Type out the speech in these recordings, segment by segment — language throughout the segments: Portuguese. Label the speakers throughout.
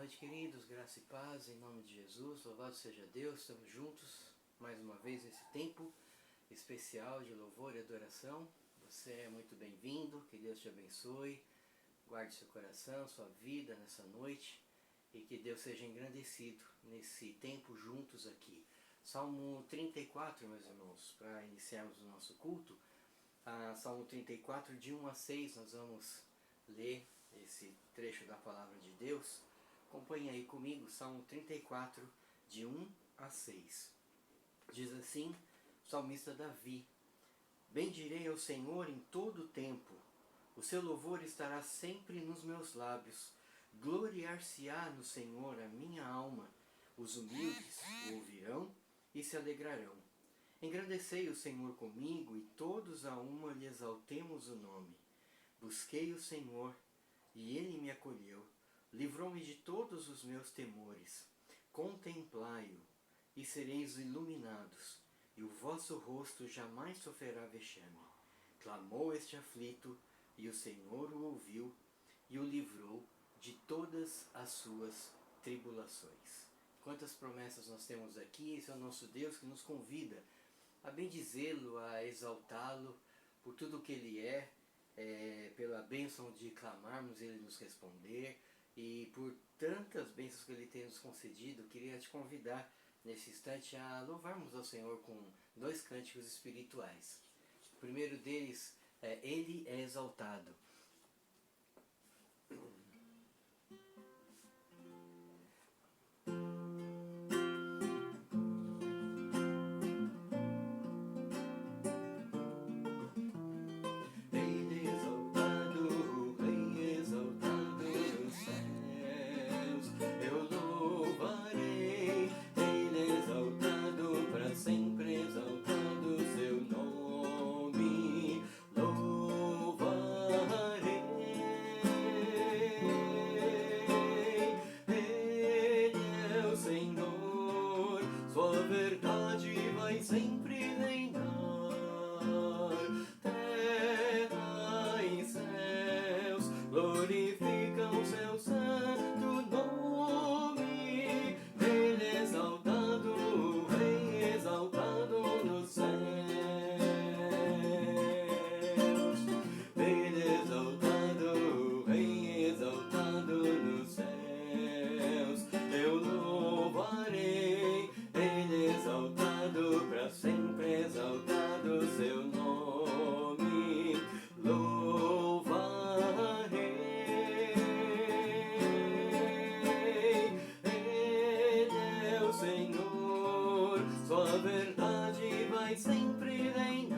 Speaker 1: noite, queridos, graça e paz, em nome de Jesus, louvado seja Deus, estamos juntos mais uma vez nesse tempo especial de louvor e adoração. Você é muito bem-vindo, que Deus te abençoe, guarde seu coração, sua vida nessa noite e que Deus seja engrandecido nesse tempo juntos aqui. Salmo 34, meus irmãos, para iniciarmos o nosso culto, Salmo 34, de 1 a 6, nós vamos ler esse trecho da Palavra de Deus. Acompanhe aí comigo, Salmo 34, de 1 a 6. Diz assim, o salmista Davi: Bendirei ao Senhor em todo o tempo, o seu louvor estará sempre nos meus lábios. Gloriar-se-á no Senhor a minha alma, os humildes o ouvirão e se alegrarão. Engrandecei o Senhor comigo e todos a uma lhe exaltemos o nome. Busquei o Senhor e Ele me acolheu, livrou-me de todos os meus temores. Contemplai-o e sereis iluminados, e o vosso rosto jamais sofrerá vexame. Clamou este aflito, e o Senhor o ouviu, e o livrou de todas as suas tribulações. Quantas promessas nós temos aqui, esse é o nosso Deus que nos convida a bendizê-lo, a exaltá-lo por tudo o que Ele é, pela bênção de clamarmos Ele nos responder, e por tantas bênçãos que Ele tem nos concedido. Queria te convidar nesse instante a louvarmos ao Senhor com dois cânticos espirituais. O primeiro deles é Ele é exaltado.
Speaker 2: Sua verdade vai sempre reinar. Terra e céus glorificam seu santo nome. Ele é exaltado, o Rei exaltado nos céus. Ele é exaltado, o Rei exaltado nos céus. Eu louvarei, exaltado para sempre, exaltado seu nome, louvarei. Ele é o Senhor, sua verdade vai sempre reinar.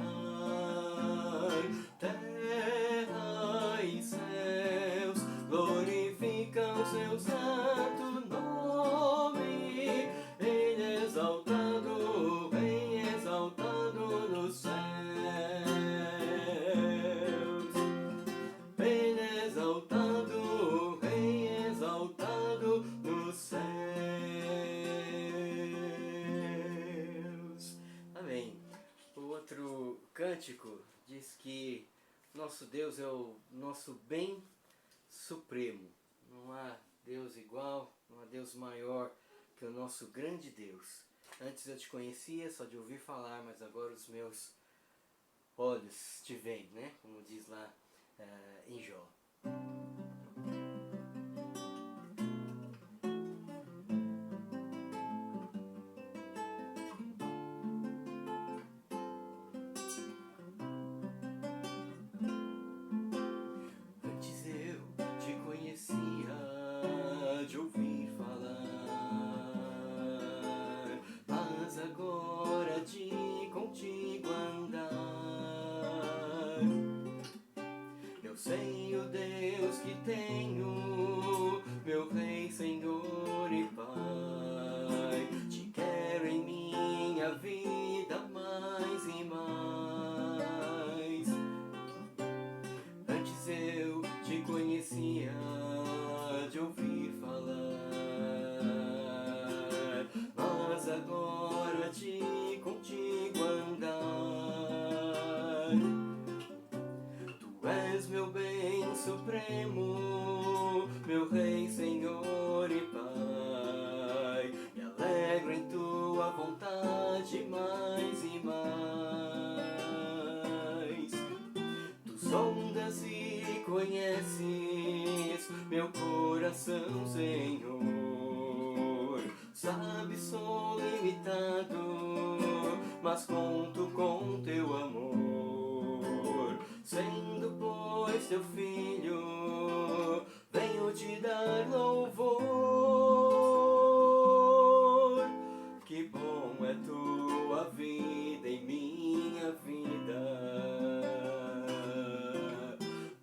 Speaker 2: Terra e céus glorificam seu santo nome. Ele é exaltado, bem exaltado nos céus. Ele é exaltado, bem exaltado nos céus.
Speaker 1: Amém. O outro cântico diz que nosso Deus é o nosso bem supremo. Não há Deus igual, não há Deus maior que o nosso grande Deus. Antes eu te conhecia só de ouvir falar, mas agora os meus olhos te veem, né? Como diz lá em Jó. Antes eu te conhecia de ouvir falar, mas agora de contigo andar. Eu sei o Deus que tenho, meu Rei, Senhor e Pai. Te quero em minha vida mais e mais. Antes eu te conhecia de ouvir falar, mas agora de contigo andar. Tu és meu bem supremo, meu Rei, Senhor e Pai.
Speaker 2: meu coração, Senhor. Sabe, sou limitado, mas conto com teu amor. Sendo, pois, teu filho, venho te dar louvor. Que bom é tua vida em minha vida.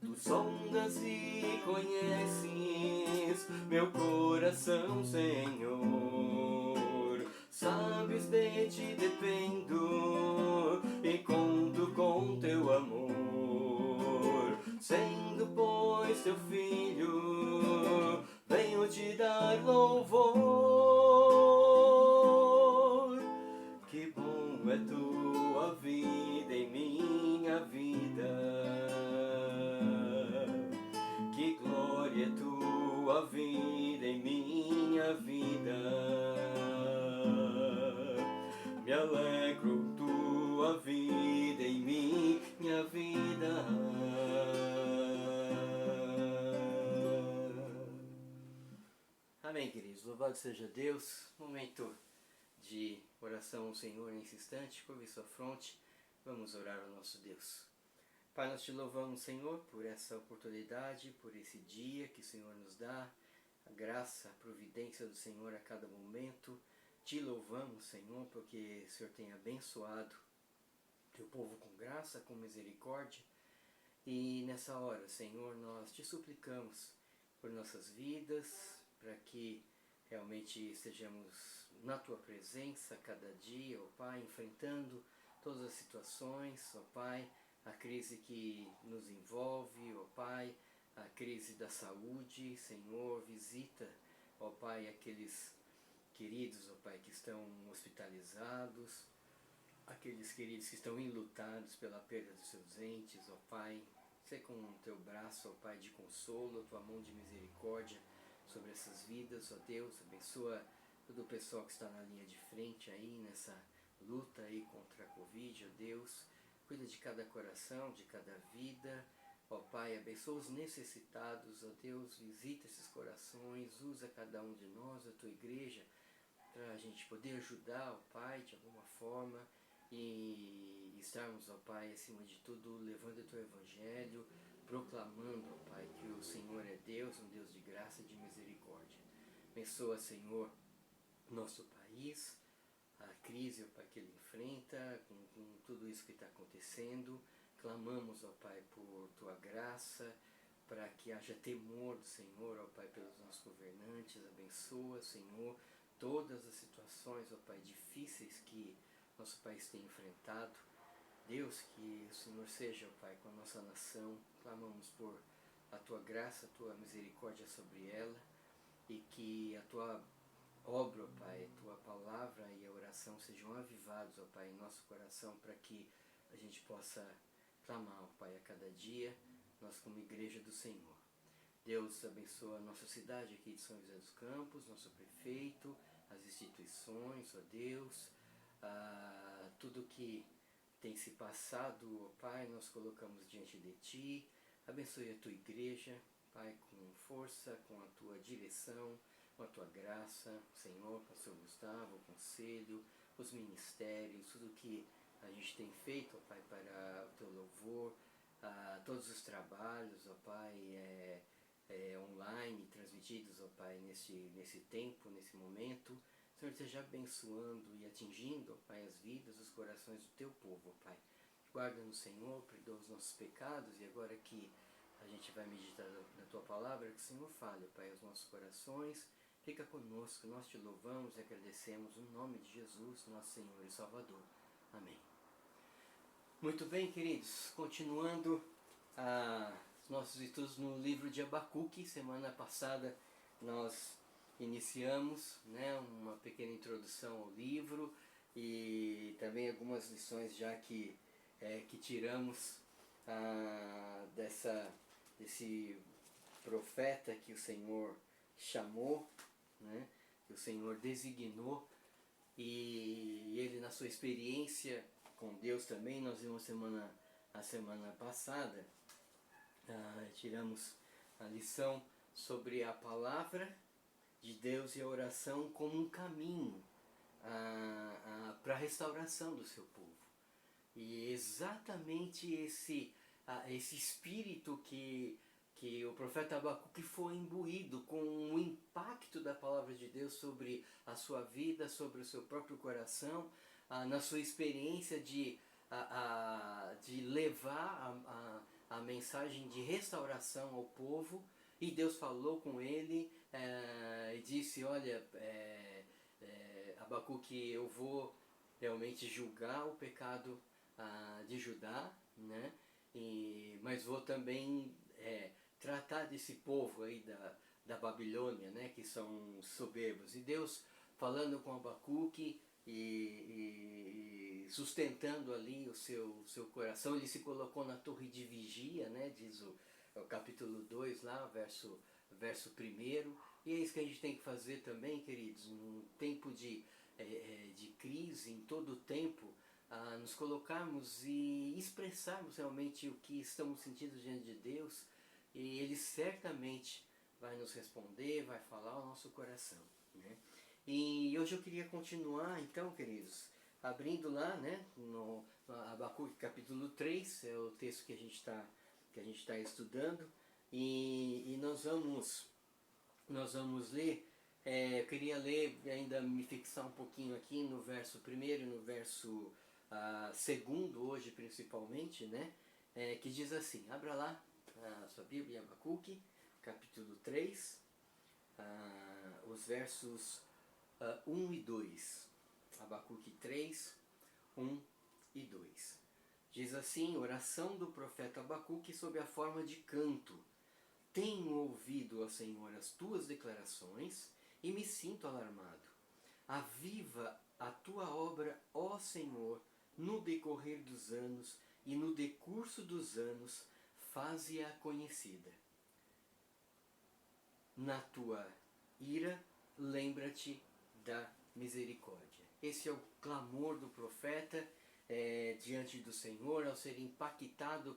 Speaker 2: Tu sondas e conheces meu coração, Senhor. Sabes, de ti dependo e conto com teu amor. Sendo, pois, teu filho, venho te dar louvor. Que bom é tua vida em minha vida. Que glória é tua vida em minha vida. Me alegro, tua vida em minha vida.
Speaker 1: Amém, queridos. Louvado seja Deus. Momento de oração ao Senhor nesse instante. Curve sua fronte. Vamos orar ao nosso Deus. Pai, nós te louvamos, Senhor, por essa oportunidade, por esse dia que o Senhor nos dá. A graça, a providência do Senhor a cada momento. Te louvamos, Senhor, porque o Senhor tem abençoado teu povo com graça, com misericórdia. E nessa hora, Senhor, nós te suplicamos por nossas vidas, para que realmente estejamos na tua presença a cada dia, ó Pai, enfrentando todas as situações, ó Pai, a crise que nos envolve, ó Pai, a crise da saúde. Senhor, visita, ó Pai, aqueles queridos, ó Pai, que estão hospitalizados, aqueles queridos que estão enlutados pela perda dos seus entes, ó Pai. Sê com o teu braço, ó Pai, de consolo, a tua mão de misericórdia sobre essas vidas, ó Deus. Abençoa todo o pessoal que está na linha de frente aí, nessa luta aí contra a Covid, ó Deus. Cuida de cada coração, de cada vida, ó Pai. Abençoa os necessitados, ó Deus. Visita esses corações, usa cada um de nós, a tua igreja, para a gente poder ajudar, ó Pai, de alguma forma, e estarmos, ó Pai, acima de tudo, levando o teu evangelho, proclamando, ó Pai, que o Senhor é Deus, um Deus de graça e de misericórdia. Abençoa, Senhor, nosso país, a crise, ó Pai, que ele enfrenta, com tudo isso que está acontecendo. Clamamos, ó Pai, por tua graça, para que haja temor do Senhor, ó Pai, pelos nossos governantes. Abençoa, Senhor, todas as situações, ó Pai, difíceis que nosso país tem enfrentado. Deus, que o Senhor seja, ó Pai, com a nossa nação. Clamamos por a tua graça, a tua misericórdia sobre ela, e que a tua obra, ó Pai, a tua palavra e a oração sejam avivados, ó Pai, em nosso coração, para que a gente possa clamar, ó Pai, a cada dia, nós como igreja do Senhor. Deus abençoa a nossa cidade aqui de São José dos Campos, nosso prefeito, as instituições, ó Deus, tudo que tem se passado, ó Pai, nós colocamos diante de Ti. Abençoe a Tua igreja, Pai, com força, com a Tua direção, com a Tua graça, Senhor, Pastor Gustavo, o conselho, os ministérios, tudo que a gente tem feito, ó Pai, para o Teu louvor, todos os trabalhos, ó Pai, online, transmitidos, ó Pai, nesse tempo, nesse momento. O Senhor esteja abençoando e atingindo, ó Pai, as vidas, os corações do Teu povo, ó Pai. Guarda-nos, Senhor, perdoa os nossos pecados, e agora que a gente vai meditar na Tua palavra, que o Senhor fale, ó Pai, aos nossos corações. Fica conosco, nós Te louvamos e agradecemos no nome de Jesus, nosso Senhor e Salvador. Amém. Muito bem, queridos, continuando os nossos estudos no livro de Abacuque. Semana passada nós iniciamos, né, uma pequena introdução ao livro e também algumas lições já que tiramos desse profeta que o Senhor chamou, né, que o Senhor designou, e ele, na sua experiência com Deus também. Nós vimos a semana passada, tiramos a lição sobre a palavra de Deus e a oração como um caminho para a restauração do seu povo. E exatamente esse espírito que o profeta Abacuque foi imbuído com o impacto da palavra de Deus sobre a sua vida, sobre o seu próprio coração, na sua experiência de levar a mensagem de restauração ao povo. E Deus falou com ele e disse, olha, Abacuque, eu vou realmente julgar o pecado de Judá, né? Mas vou também tratar desse povo aí da Babilônia, né? Que são soberbos. E Deus falando com Abacuque e sustentando ali o seu coração, ele se colocou na torre de vigia, né? Diz o capítulo 2 lá, verso 1. E é isso que a gente tem que fazer também, queridos, num tempo de crise, em todo o tempo, nos colocarmos e expressarmos realmente o que estamos sentindo diante de Deus, e Ele certamente vai nos responder, vai falar ao nosso coração, né? E hoje eu queria continuar, então, queridos, abrindo lá, né, no Abacuque capítulo 3, é o texto que a gente está estudando, e nós vamos ler. Eu queria ler, ainda me fixar um pouquinho aqui no verso 1 e no verso 2 hoje principalmente, né? Que diz assim, abra lá a sua Bíblia, Abacuque, capítulo 3, os versos 1 e 2. Abacuque 3, 1 e 2. Diz assim, oração do profeta Abacuque sob a forma de canto. Tenho ouvido, ó Senhor, as tuas declarações e me sinto alarmado. Aviva a tua obra, ó Senhor, no decorrer dos anos e no decurso dos anos, faze-a conhecida. Na tua ira, lembra-te da misericórdia. Esse é o clamor do profeta diante do Senhor, ao ser impactado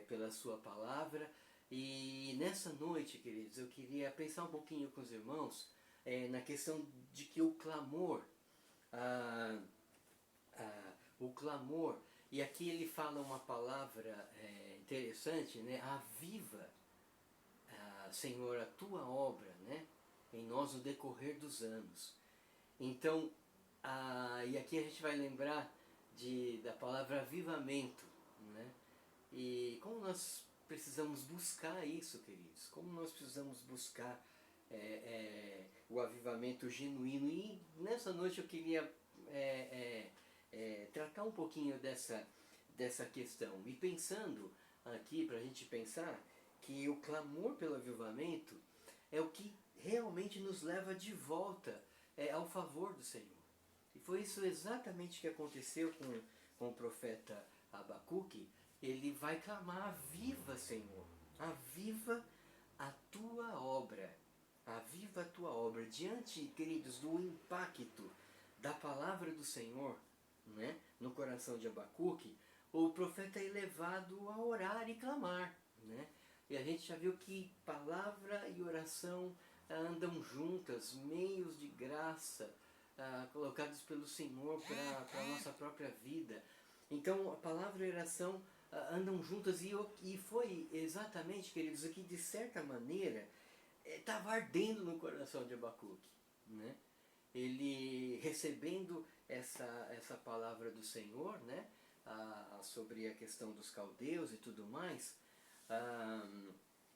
Speaker 1: pela sua palavra. E nessa noite, queridos, eu queria pensar um pouquinho com os irmãos na questão de que o clamor, e aqui ele fala uma palavra interessante, né? Aviva, Senhor, a tua obra, né? Em nós no decorrer dos anos. Então, e aqui a gente vai lembrar da palavra avivamento, né? E como nós precisamos buscar isso, queridos, como nós precisamos buscar o avivamento genuíno. E nessa noite eu queria tratar um pouquinho dessa questão, e pensando aqui, para a gente pensar que o clamor pelo avivamento é o que realmente nos leva de volta ao favor do Senhor. E foi isso exatamente que aconteceu com o profeta Abacuque. Ele vai clamar, aviva, Senhor, aviva a tua obra, aviva a tua obra. Diante, queridos, do impacto da palavra do Senhor, né, no coração de Abacuque, o profeta é levado a orar e clamar, né? E a gente já viu que palavra e oração andam juntas, meios de graça colocados pelo Senhor para a nossa própria vida. Então a palavra e a oração andam juntas, e foi exatamente, queridos, o que de certa maneira estava ardendo no coração de Abacuque, né? Ele recebendo essa palavra do Senhor, né? Sobre a questão dos caldeus e tudo mais,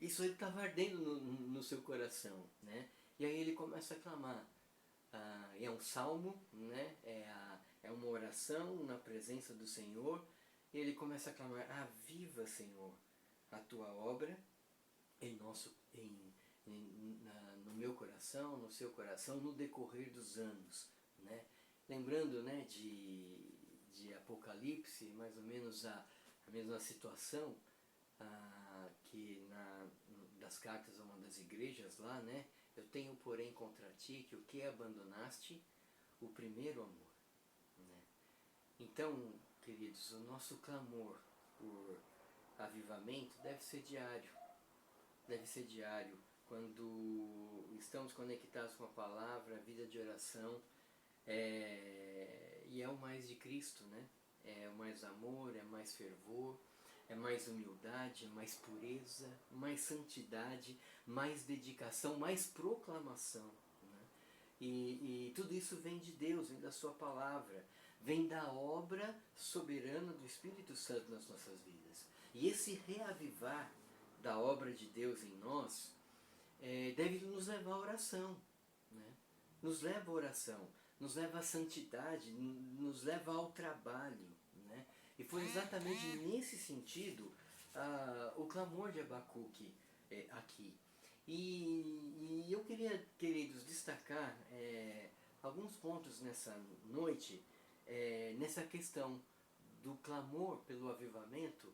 Speaker 1: isso estava ardendo no seu coração, né? E aí ele começa a clamar. É um salmo, né? É uma oração na presença do Senhor. E ele começa a clamar, aviva, Senhor, a tua obra no meu coração, no seu coração, no decorrer dos anos, né? Lembrando, né, de Apocalipse, mais ou menos a mesma situação, que das cartas a uma das igrejas lá, né? Eu tenho, porém, contra ti que o que abandonaste, o primeiro amor, né? Então, queridos, o nosso clamor por avivamento deve ser diário. deve ser diário. Quando estamos conectados com a palavra, a vida de oração, e é o mais de Cristo, né? É mais amor, é mais fervor, é mais humildade, é mais pureza, mais santidade, mais dedicação, mais proclamação. Né? E tudo isso vem de Deus, vem da sua palavra, vem da obra soberana do Espírito Santo nas nossas vidas. E esse reavivar da obra de Deus em nós deve nos levar à oração. Né? Nos leva à oração, nos leva à santidade, nos leva ao trabalho. Né? E foi exatamente nesse sentido o clamor de Abacuque aqui. E eu queria, queridos, destacar alguns pontos nessa noite, nessa questão do clamor pelo avivamento,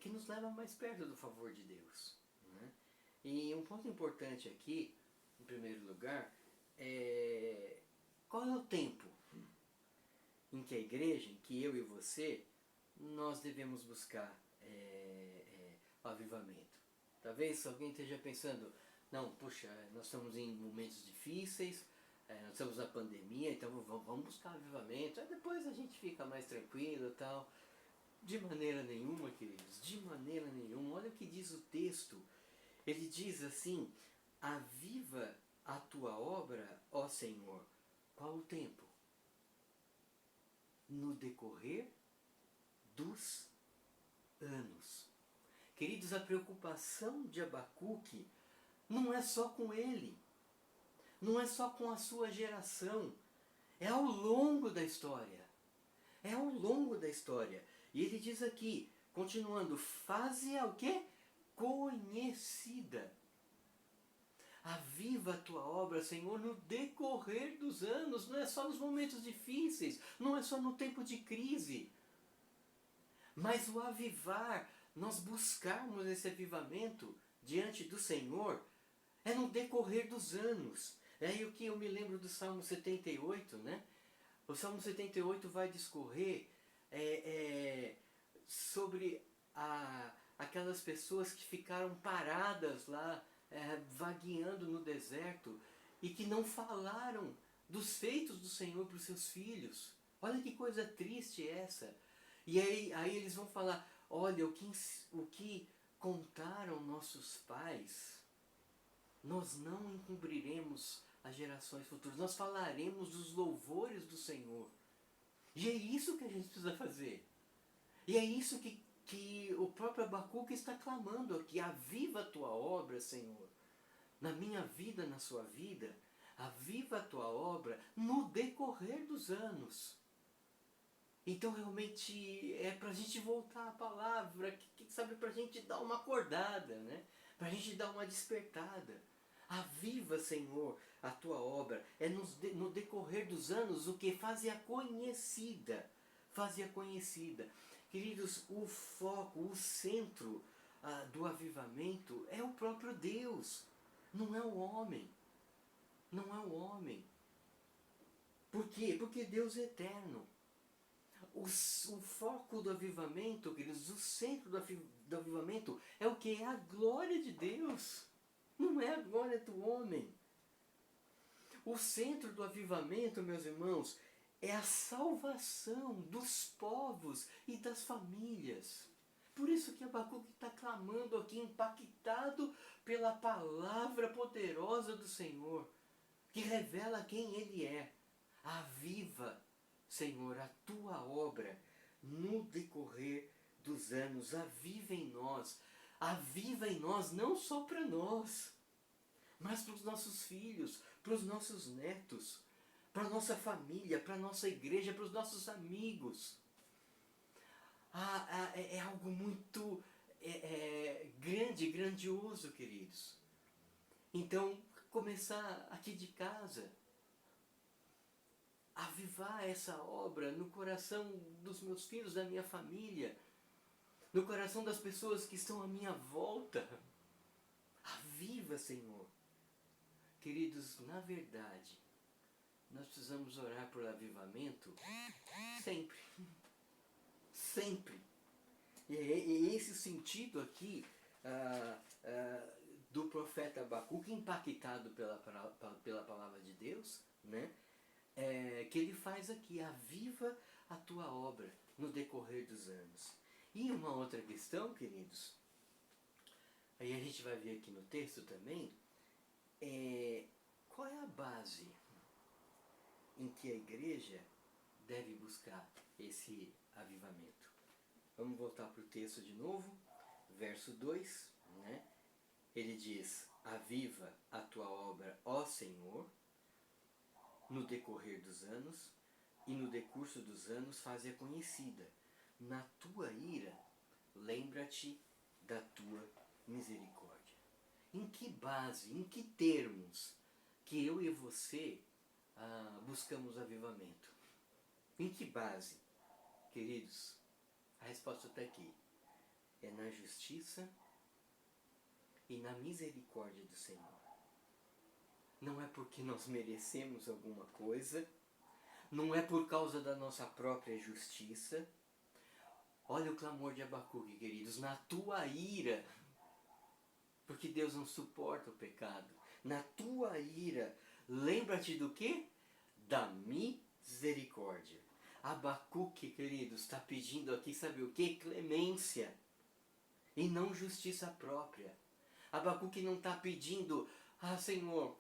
Speaker 1: que nos leva mais perto do favor de Deus. Né? E um ponto importante aqui, em primeiro lugar, qual é o tempo em que a igreja, em que eu e você, nós devemos buscar o avivamento. Talvez alguém esteja pensando, não, puxa, nós estamos em momentos difíceis, nós estamos na pandemia, então vamos buscar avivamento, aí depois a gente fica mais tranquilo e tal. De maneira nenhuma, queridos, de maneira nenhuma. Olha o que diz o texto. Ele diz assim, aviva a tua obra, ó Senhor. Qual o tempo? No decorrer dos anos. Queridos, a preocupação de Abacuque não é só com ele, não é só com a sua geração, é ao longo da história. É ao longo da história. E ele diz aqui, continuando, faze-a o quê? Conhecida. Aviva a tua obra, Senhor, no decorrer dos anos. Não é só nos momentos difíceis, não é só no tempo de crise. Mas o avivar, nós buscarmos esse avivamento diante do Senhor, é no decorrer dos anos. É aí o que eu me lembro do Salmo 78, né? O Salmo 78 vai discorrer sobre aquelas pessoas que ficaram paradas lá, vagueando no deserto, e que não falaram dos feitos do Senhor para os seus filhos. Olha que coisa triste essa. E aí eles vão falar, olha, o que contaram nossos pais, nós não encobriremos as gerações futuras, nós falaremos dos louvores do Senhor. E é isso que a gente precisa fazer. E é isso que o próprio Abacuque está clamando aqui. Aviva a tua obra, Senhor. Na minha vida, na sua vida. Aviva a tua obra no decorrer dos anos. Então realmente é para a gente voltar à palavra, sabe, para a gente dar uma acordada, né? Para a gente dar uma despertada. Aviva, Senhor, a tua obra. É no decorrer dos anos o que? Faze-a conhecida. Faze-a conhecida. Queridos, o foco, o centro do avivamento é o próprio Deus. Não é o homem. Não é o homem. Por quê? Porque Deus é eterno. O foco do avivamento, queridos, o centro do avivamento é o que? É a glória de Deus. Não é a glória do homem. O centro do avivamento, meus irmãos, é a salvação dos povos e das famílias. Por isso que Abacuque está clamando aqui, impactado pela palavra poderosa do Senhor, que revela quem Ele é. Aviva, Senhor, a tua obra no decorrer dos anos. Aviva em nós. Aviva em nós, não só para nós, mas para os nossos filhos, para os nossos netos, para a nossa família, para a nossa igreja, para os nossos amigos. É algo muito grande, grandioso, queridos. Então, começar aqui de casa, avivar essa obra no coração dos meus filhos, da minha família, no coração das pessoas que estão à minha volta. Aviva, Senhor. Queridos, na verdade, nós precisamos orar por avivamento sempre. Sempre. E é esse o sentido aqui do profeta Abacuque, impactado pela palavra de Deus, né? Que ele faz aqui: aviva a tua obra no decorrer dos anos. E uma outra questão, queridos, aí a gente vai ver aqui no texto também, qual é a base em que a igreja deve buscar esse avivamento. Vamos voltar para o texto de novo, verso 2, né? Ele diz: aviva a tua obra, ó Senhor, no decorrer dos anos, e no decurso dos anos faze-a conhecida. Na tua ira, lembra-te da tua misericórdia. Em que base, em que termos que eu e você buscamos avivamento? Em que base? Queridos, a resposta está aqui. É na justiça e na misericórdia do Senhor. Não é porque nós merecemos alguma coisa, não é por causa da nossa própria justiça. Olha o clamor de Abacuque, queridos: na tua ira, porque Deus não suporta o pecado. Na tua ira, lembra-te do quê? Da misericórdia. Abacuque, queridos, está pedindo aqui, sabe o quê? Clemência, e não justiça própria. Abacuque não está pedindo: Senhor,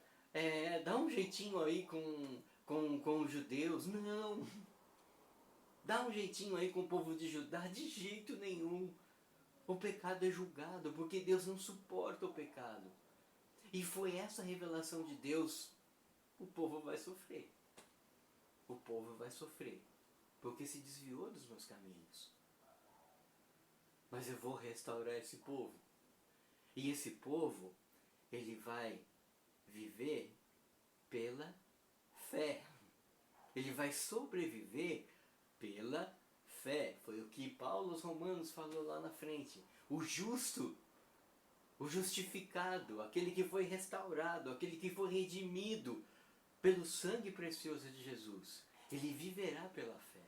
Speaker 1: dá um jeitinho aí com os judeus. Não. Dá um jeitinho aí com o povo de Judá. De jeito nenhum. O pecado é julgado, porque Deus não suporta o pecado. E foi essa revelação de Deus: o povo vai sofrer. O povo vai sofrer, porque se desviou dos meus caminhos. Mas eu vou restaurar esse povo. E esse povo, ele vai viver pela fé. Ele vai sobreviver pela fé. Foi o que Paulo aos Romanos falou lá na frente. O justo, o justificado, aquele que foi restaurado, aquele que foi redimido pelo sangue precioso de Jesus, ele viverá pela fé.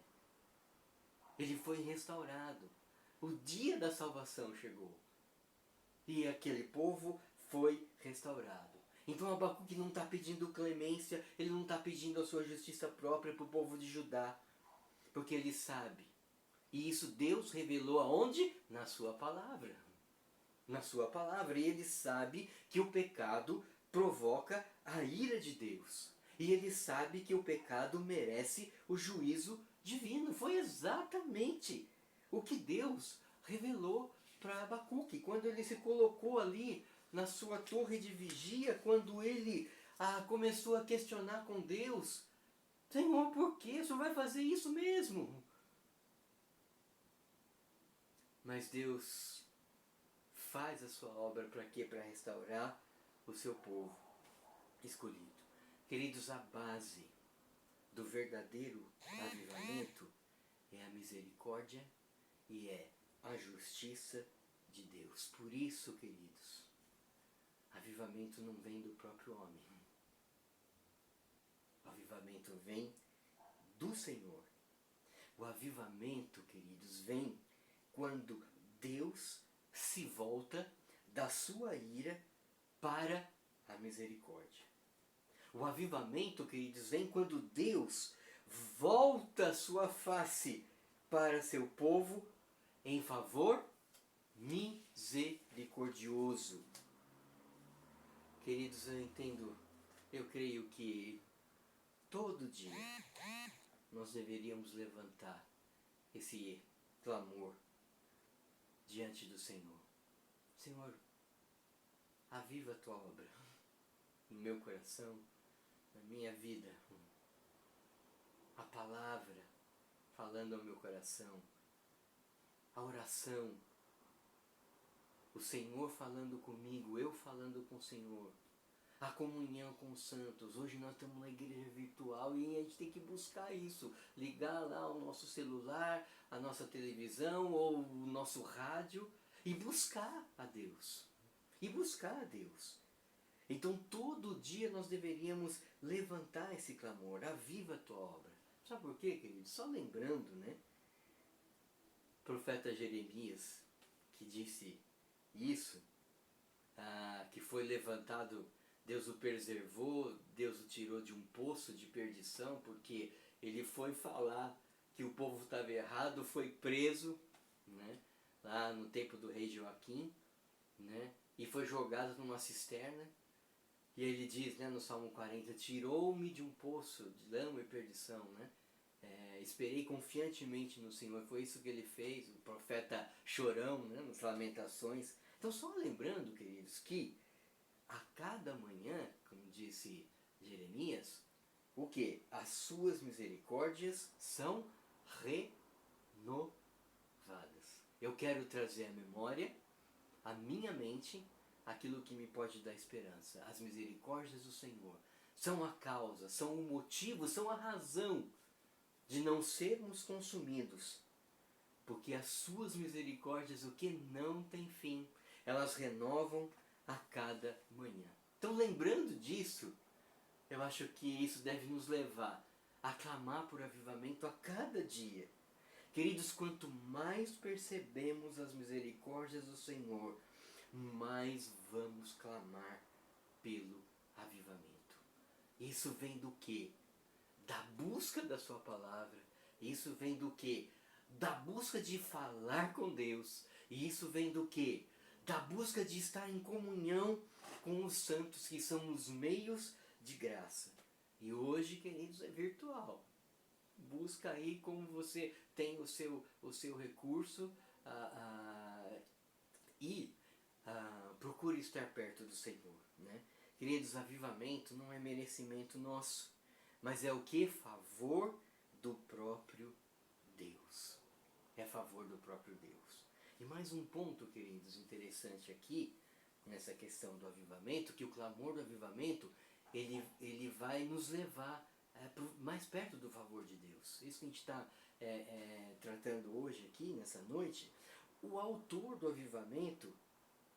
Speaker 1: Ele foi restaurado. O dia da salvação chegou. E aquele povo foi restaurado. Então Abacuque não está pedindo clemência, ele não está pedindo a sua justiça própria para o povo de Judá. Porque ele sabe. E isso Deus revelou aonde? Na sua palavra. Na sua palavra. E ele sabe que o pecado provoca a ira de Deus. E ele sabe que o pecado merece o juízo divino. Foi exatamente o que Deus revelou para Abacuque, quando ele se colocou ali na sua torre de vigia, quando ele começou a questionar com Deus: Senhor, por que o Senhor vai fazer isso mesmo? Mas Deus faz a sua obra para quê? Para restaurar o seu povo escolhido. Queridos, a base do verdadeiro avivamento é a misericórdia e é a justiça de Deus. Por isso, queridos, avivamento não vem do próprio homem. O avivamento vem do Senhor. O avivamento, queridos, vem quando Deus se volta da sua ira para a misericórdia. O avivamento, queridos, vem quando Deus volta a sua face para seu povo em favor misericordioso. Queridos, eu creio que todo dia nós deveríamos levantar esse clamor diante do Senhor. Senhor, aviva a tua obra no meu coração, na minha vida. A palavra falando ao meu coração, a oração, o Senhor falando comigo, eu falando com o Senhor, a comunhão com os santos. Hoje nós estamos na igreja virtual e a gente tem que buscar isso, ligar lá o nosso celular, a nossa televisão ou o nosso rádio e buscar a Deus. E buscar a Deus. Então todo dia nós deveríamos levantar esse clamor: aviva a tua obra. Sabe por quê, querido? Só lembrando, né? O profeta Jeremias, que disse isso, que foi levantado, Deus o preservou, Deus o tirou de um poço de perdição, porque ele foi falar que o povo estava errado, foi preso, né, lá no tempo do rei Joaquim, né, e foi jogado numa cisterna. E ele diz, né, no Salmo 40, tirou-me de um poço de lama e perdição, né? Esperei confiantemente no Senhor, foi isso que ele fez, o profeta chorão, né, nas Lamentações. Então só lembrando, queridos, que a cada manhã, como disse Jeremias, o que? As suas misericórdias são renovadas. Eu quero trazer à memória, à minha mente, aquilo que me pode dar esperança. As misericórdias do Senhor são a causa, são o motivo, são a razão de não sermos consumidos. Porque as suas misericórdias, o que não tem fim, elas renovam a cada manhã. Então, lembrando disso, eu acho que isso deve nos levar a clamar por avivamento a cada dia. Queridos, quanto mais percebemos as misericórdias do Senhor, mais vamos clamar pelo avivamento. Isso vem do quê? Da busca da sua palavra. Isso vem do quê? Da busca de falar com Deus. E isso vem do quê? Da busca de estar em comunhão com os santos, que são os meios de graça. E hoje, queridos, é virtual. Busca aí como você tem o seu recurso e procure estar perto do Senhor, né? Queridos, avivamento não é merecimento nosso, mas é o que? Favor do próprio Deus. É favor do próprio Deus. E mais um ponto, queridos, interessante aqui, nessa questão do avivamento, que o clamor do avivamento, ele vai nos levar mais perto do favor de Deus. Isso que a gente está tratando hoje aqui, nessa noite. O autor do avivamento,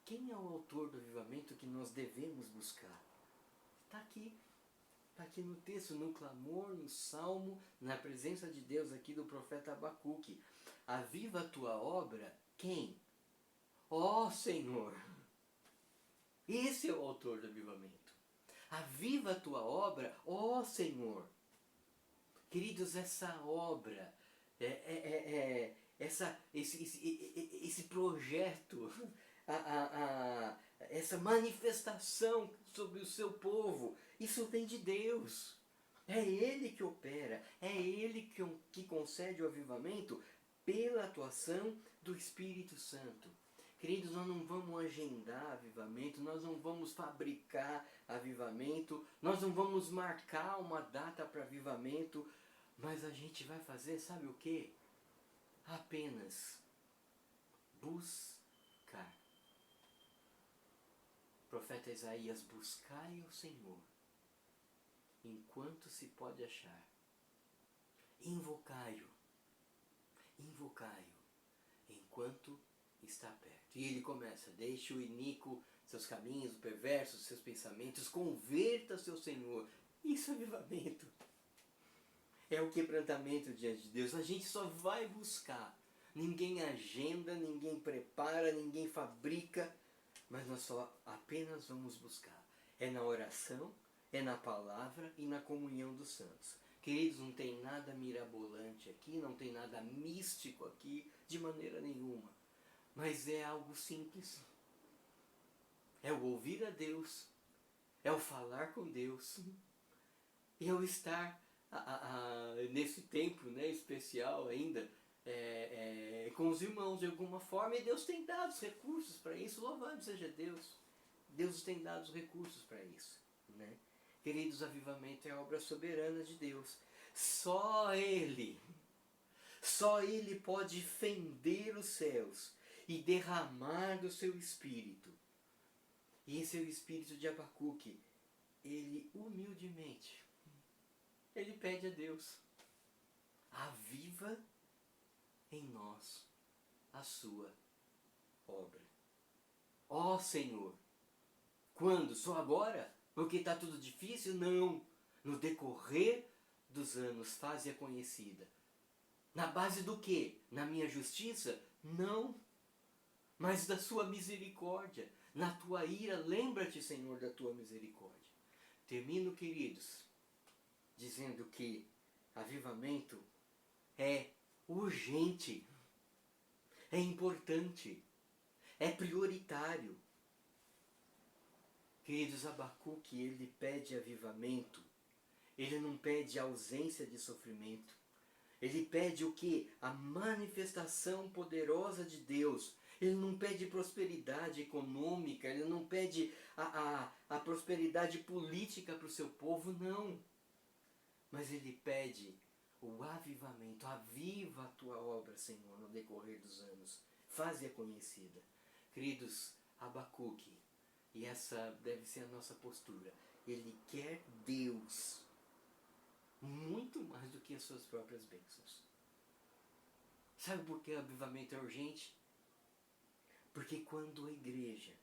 Speaker 1: quem é o autor do avivamento que nós devemos buscar? Está aqui. Está aqui no texto, no clamor, no salmo, na presença de Deus aqui do profeta Abacuque. Aviva a tua obra, quem? Ó Senhor! Esse é o autor do avivamento. Aviva a tua obra, ó Senhor! Queridos, essa obra, esse projeto, essa manifestação sobre o seu povo, isso vem de Deus. É Ele que opera, é Ele que concede o avivamento pela atuação do Espírito Santo. Queridos, nós não vamos agendar avivamento, nós não vamos fabricar avivamento, nós não vamos marcar uma data para avivamento, mas a gente vai fazer, sabe o quê? Apenas buscar. Profeta Isaías, buscai o Senhor enquanto se pode achar. Invocai-o enquanto está perto. E ele começa, deixe o iníquo seus caminhos, o perverso seus pensamentos, converta-se ao Senhor. Isso é avivamento. É o quebrantamento diante de Deus. A gente só vai buscar. Ninguém agenda, ninguém prepara, ninguém fabrica, mas nós só apenas vamos buscar. É na oração, é na palavra e na comunhão dos santos. Queridos, não tem nada mirabolante aqui, não tem nada místico aqui, de maneira nenhuma. Mas é algo simples. É o ouvir a Deus, é o falar com Deus, e é o estar nesse tempo, né, especial ainda, com os irmãos de alguma forma, e Deus tem dado os recursos para isso, louvado seja Deus. Deus tem dado os recursos para isso, né? Queridos, avivamento é a obra soberana de Deus. Só Ele pode fender os céus e derramar do seu Espírito. E em seu Espírito de Abacuque, ele humildemente, ele pede a Deus, aviva em nós a sua obra. Ó Senhor, quando? Só agora? Porque está tudo difícil? Não. No decorrer dos anos, faze-a conhecida. Na base do quê? Na minha justiça? Não. mas da sua misericórdia. Na tua ira, lembra-te, Senhor, da tua misericórdia. Termino, queridos, dizendo que avivamento é urgente, é importante, é prioritário. Queridos, Abacuque, ele pede avivamento. Ele não pede ausência de sofrimento. Ele pede o quê? A manifestação poderosa de Deus. Ele não pede prosperidade econômica, ele não pede a prosperidade política para o seu povo, não. Mas ele pede o avivamento. Aviva a tua obra, Senhor, no decorrer dos anos. Faze-a conhecida. Queridos, Abacuque, e essa deve ser a nossa postura, ele quer Deus muito mais do que as suas próprias bênçãos. Sabe por que o avivamento é urgente? Porque quando a igreja,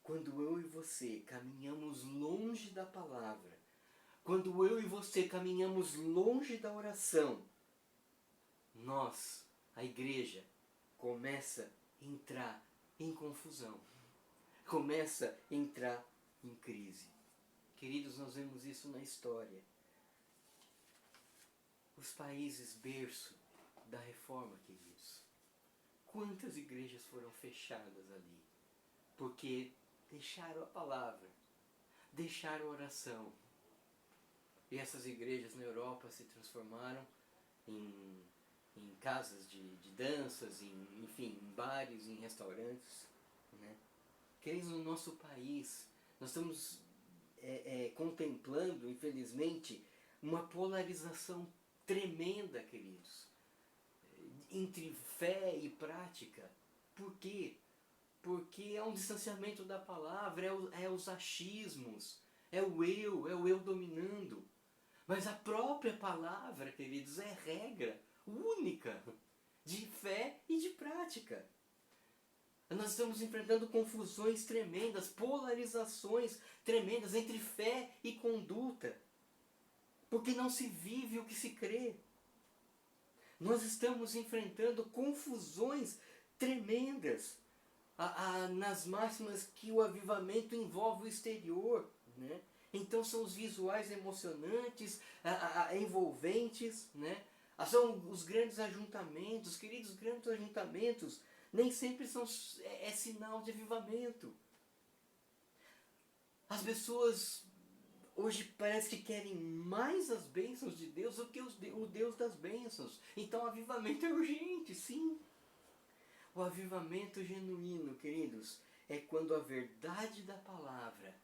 Speaker 1: quando eu e você caminhamos longe da palavra, quando eu e você caminhamos longe da oração, nós, a igreja, começa a entrar em confusão, começa a entrar em crise. Queridos, nós vemos isso na história. Os países berço da reforma, queridos. Quantas igrejas foram fechadas ali? Porque deixaram a palavra, deixaram a oração. E essas igrejas na Europa se transformaram em casas de danças, enfim, em bares, em restaurantes. Né? Queridos, no nosso país, nós estamos contemplando, infelizmente, uma polarização tremenda, queridos, entre fé e prática. Por quê? Porque é um distanciamento da palavra, é os achismos, é o eu dominando. Mas a própria palavra, queridos, é regra única de fé e de prática. Nós estamos enfrentando confusões tremendas, polarizações tremendas entre fé e conduta. Porque não se vive o que se crê. Nós estamos enfrentando confusões tremendas nas máximas que o avivamento envolve o exterior. Né? Então são os visuais emocionantes, envolventes, né? São os grandes ajuntamentos, queridos, grandes ajuntamentos nem sempre são sinal de avivamento. As pessoas hoje parece que querem mais as bênçãos de Deus do que o Deus das bênçãos. Então o avivamento é urgente, sim. O avivamento genuíno, queridos, é quando a verdade da palavra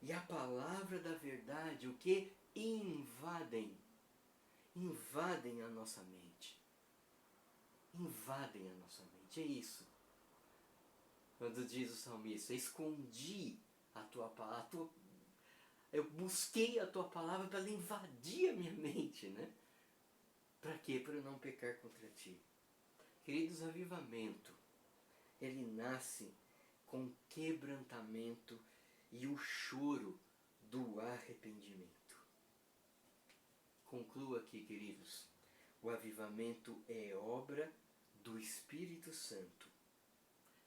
Speaker 1: e a palavra da verdade, o que? Invadem a nossa mente. Invadem a nossa mente, é isso. Quando diz o salmista, escondi a tua palavra, eu busquei a tua palavra para ela invadir a minha mente, né? Para quê? Para eu não pecar contra ti. Queridos, avivamento, ele nasce com quebrantamento e o choro do arrependimento. Concluo aqui, queridos. O avivamento é obra do Espírito Santo,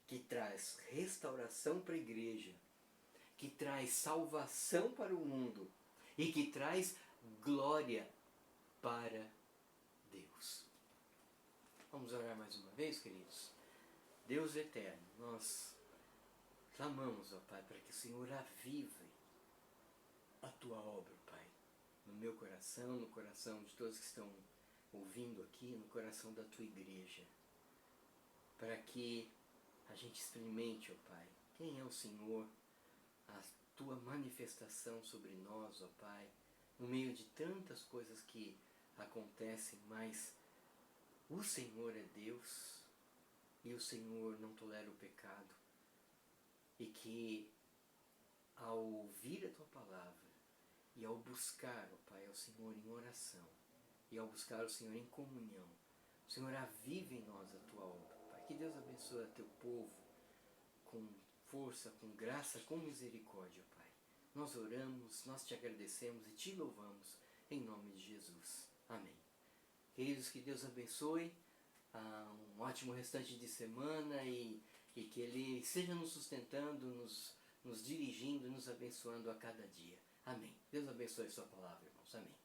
Speaker 1: que traz restauração para a igreja, que traz salvação para o mundo e que traz glória para Deus. Vamos orar mais uma vez, queridos? Deus eterno, nós clamamos, ó Pai, para que o Senhor avive a tua obra, Pai, no meu coração, no coração de todos que estão ouvindo aqui, no coração da tua igreja, para que a gente experimente, ó Pai, quem é o Senhor, a tua manifestação sobre nós, ó Pai, no meio de tantas coisas que acontecem, mas o Senhor é Deus e o Senhor não tolera o pecado, e que ao ouvir a tua palavra e ao buscar, ó Pai, ao Senhor em oração e ao buscar o Senhor em comunhão, o Senhor avive em nós a tua obra, Pai. Que Deus abençoe a teu povo com força, com graça, com misericórdia, Pai. Nós oramos, nós te agradecemos e te louvamos em nome de Jesus. Amém. Queridos, que Deus abençoe, um ótimo restante de semana e E que Ele esteja nos sustentando, nos dirigindo, nos abençoando a cada dia. Amém. Deus abençoe a sua palavra, irmãos. Amém.